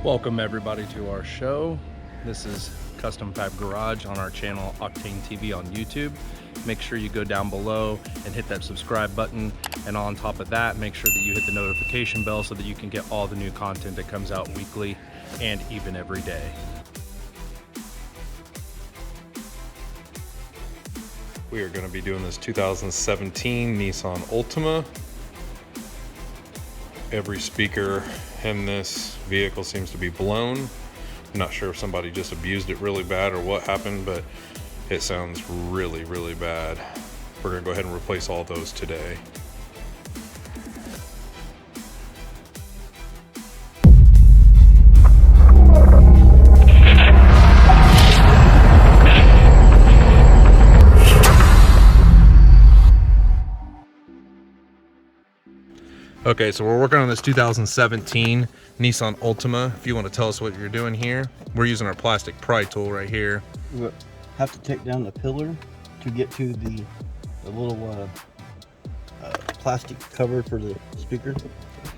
Welcome everybody to our show. This is Custom Fab Garage on our channel Octane TV on YouTube. Make sure you go down below and hit that subscribe button, and on top of that make sure that you hit the notification bell so that you can get all the new content that comes out weekly and even every day. We are going to be doing this 2017 Nissan Altima. Every speaker in this vehicle seems to be blown. I'm not sure if somebody just abused it really bad or what happened, but it sounds really, really bad. We're gonna go ahead and replace all those today. Okay, so we're working on this 2017 Nissan Altima. If you want to tell us what you're doing here, we're using our plastic pry tool right here. We have to take down the pillar to get to the little plastic cover for the speaker.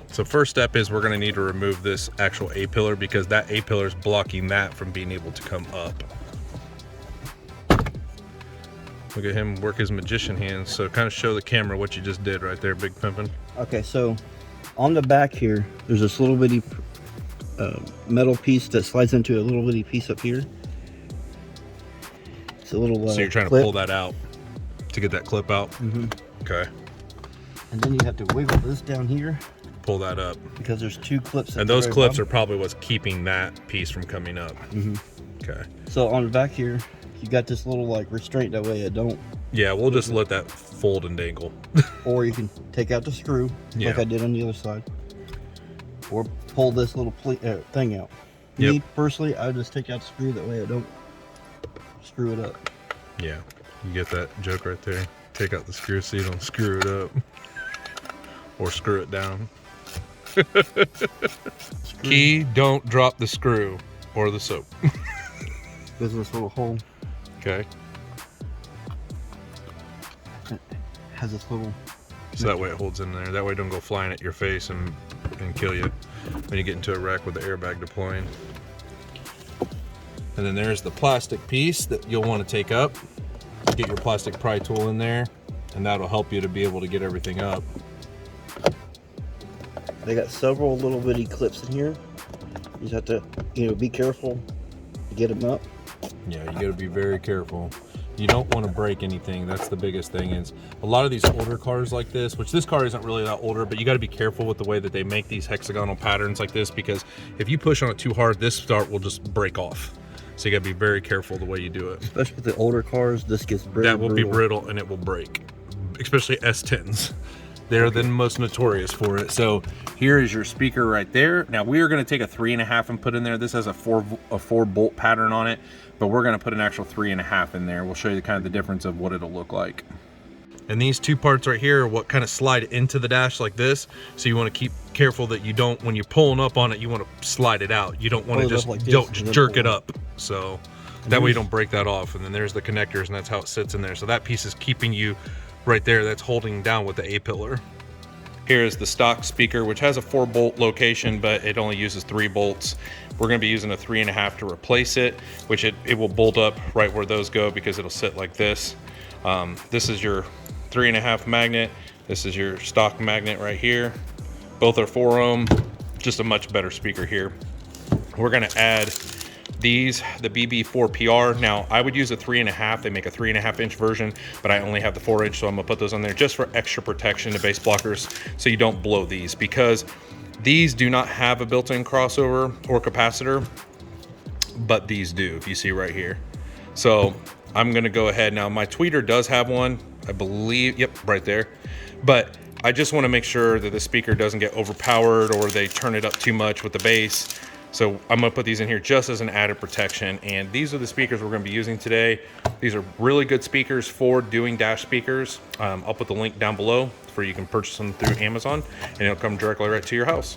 So first step is we're going to need to remove this actual A-pillar because that A-pillar is blocking that from being able to come up. Look at him work his magician hands. So kind of show the camera what you just did right there, Big Pimpin'. Okay, so on the back here, there's this little bitty metal piece that slides into a little bitty piece up here. It's a little so you're trying clip. To pull that out to get that clip out? Mm-hmm. Okay. And then you have to wiggle this down here. Pull that up. Because there's two clips. And those clips are probably what's keeping that piece from coming up. Mm-hmm. Okay. So on the back here, you got this little like restraint, that way it don't. Yeah, we'll just let that fold and dangle. Or you can take out the screw, like I did on the other side. Or pull this little thing out. Yep. Me, personally, I just take out the screw, that way I don't screw it up. Yeah, you get that joke right there. Take out the screw so you don't screw it up. Or screw it down. Key, don't drop the screw or the soap. There's this little hole. Okay. It has this little... So that way it holds in there. That way it don't go flying at your face and kill you when you get into a wreck with the airbag deploying. And then there's the plastic piece that you'll want to take up. Get your plastic pry tool in there, and that'll help you to be able to get everything up. They got several little bitty clips in here. You just have to, be careful to get them up. Yeah, you got to be very careful. You don't want to break anything. That's the biggest thing. Is a lot of these older cars like this, which this car isn't really that older, but you got to be careful with the way that they make these hexagonal patterns like this, because if you push on it too hard, this start will just break off. So you got to be very careful the way you do it. Especially with the older cars, this gets brittle. That will be brittle and it will break, especially S10s. They're the most notorious for it. So here is your speaker right there. Now we are going to take a 3.5 and put in there. This has a four bolt pattern on it, but we're going to put an actual 3.5 in there. We'll show you kind of the difference of what it'll look like. And these two parts right here are what kind of slide into the dash like this. So you want to keep careful that you don't, when you're pulling up on it, you want to slide it out. You don't want to just, like don't jerk it up. So that way you don't break that off. And then there's the connectors, and that's how it sits in there. So that piece is keeping you right there. That's holding down with the A-pillar. Here is the stock speaker, which has a 4-bolt location, but it only uses 3 bolts. We're going to be using a 3.5 to replace it, which it will bolt up right where those go because it'll sit like this. This is your 3.5 magnet. This is your stock magnet right here. Both are 4 ohm, just a much better speaker here. We're going to add these, the BB4PR. Now I would use a 3.5. They make a 3.5 inch version, but I only have the 4 inch, so I'm gonna put those on there just for extra protection to base blockers, so you don't blow these, because these do not have a built-in crossover or capacitor, but these do, if you see right here. So I'm gonna go ahead now. My tweeter does have one, I believe. Yep, right there. But I just want to make sure that the speaker doesn't get overpowered or they turn it up too much with the bass. So I'm gonna put these in here just as an added protection. And these are the speakers we're gonna be using today. These are really good speakers for doing dash speakers. I'll put the link down below for you can purchase them through Amazon, and it'll come directly right to your house.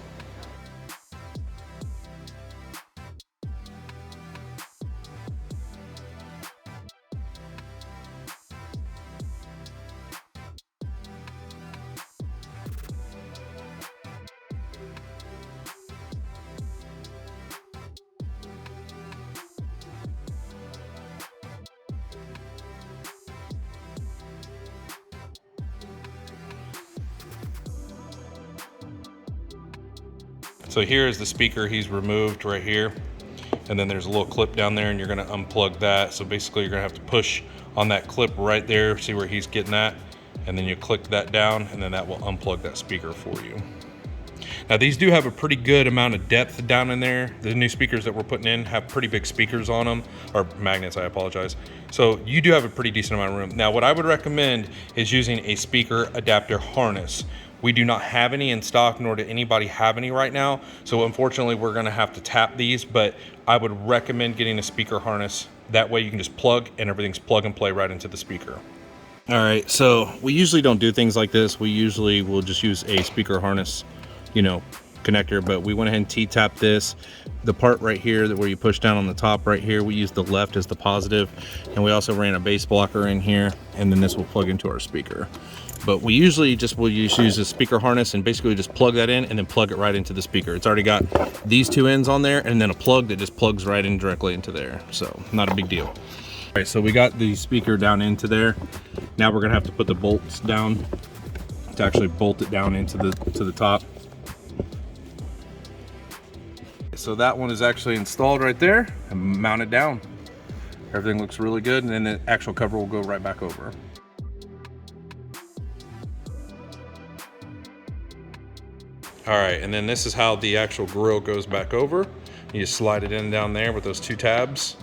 So here is the speaker he's removed right here. And then there's a little clip down there and you're gonna unplug that. So basically you're gonna have to push on that clip right there, see where he's getting at. And then you click that down and then that will unplug that speaker for you. Now these do have a pretty good amount of depth down in there. The new speakers that we're putting in have pretty big speakers on them, or magnets, I apologize. So you do have a pretty decent amount of room. Now what I would recommend is using a speaker adapter harness. We do not have any in stock, nor did anybody have any right now. So unfortunately we're gonna have to tap these, but I would recommend getting a speaker harness. That way you can just plug and everything's plug and play right into the speaker. All right, so we usually don't do things like this. We usually will just use a speaker harness, you know, connector, but we went ahead and T-tapped this. The part right here that where you push down on the top right here, we used the left as the positive, and we also ran a base blocker in here, and then this will plug into our speaker. But we usually just will use a speaker harness and basically just plug that in and then plug it right into the speaker. It's already got these two ends on there and then a plug that just plugs right in directly into there. So not a big deal. All right, so we got the speaker down into there. Now we're gonna have to put the bolts down to actually bolt it down into the top. So that one is actually installed right there and mounted down. Everything looks really good, and then the actual cover will go right back over. All right, and then this is how the actual grill goes back over. You just slide it in down there with those two tabs.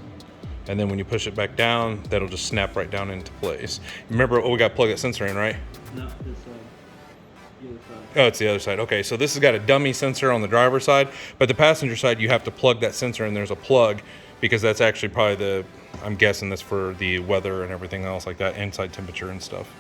And then when you push it back down, that'll just snap right down into place. Remember, we got to plug that sensor in, right? No, it's the other side. Oh, it's the other side. Okay, so this has got a dummy sensor on the driver's side, but the passenger side, you have to plug that sensor in. There's a plug because that's actually probably I'm guessing that's for the weather and everything else like that, inside temperature and stuff.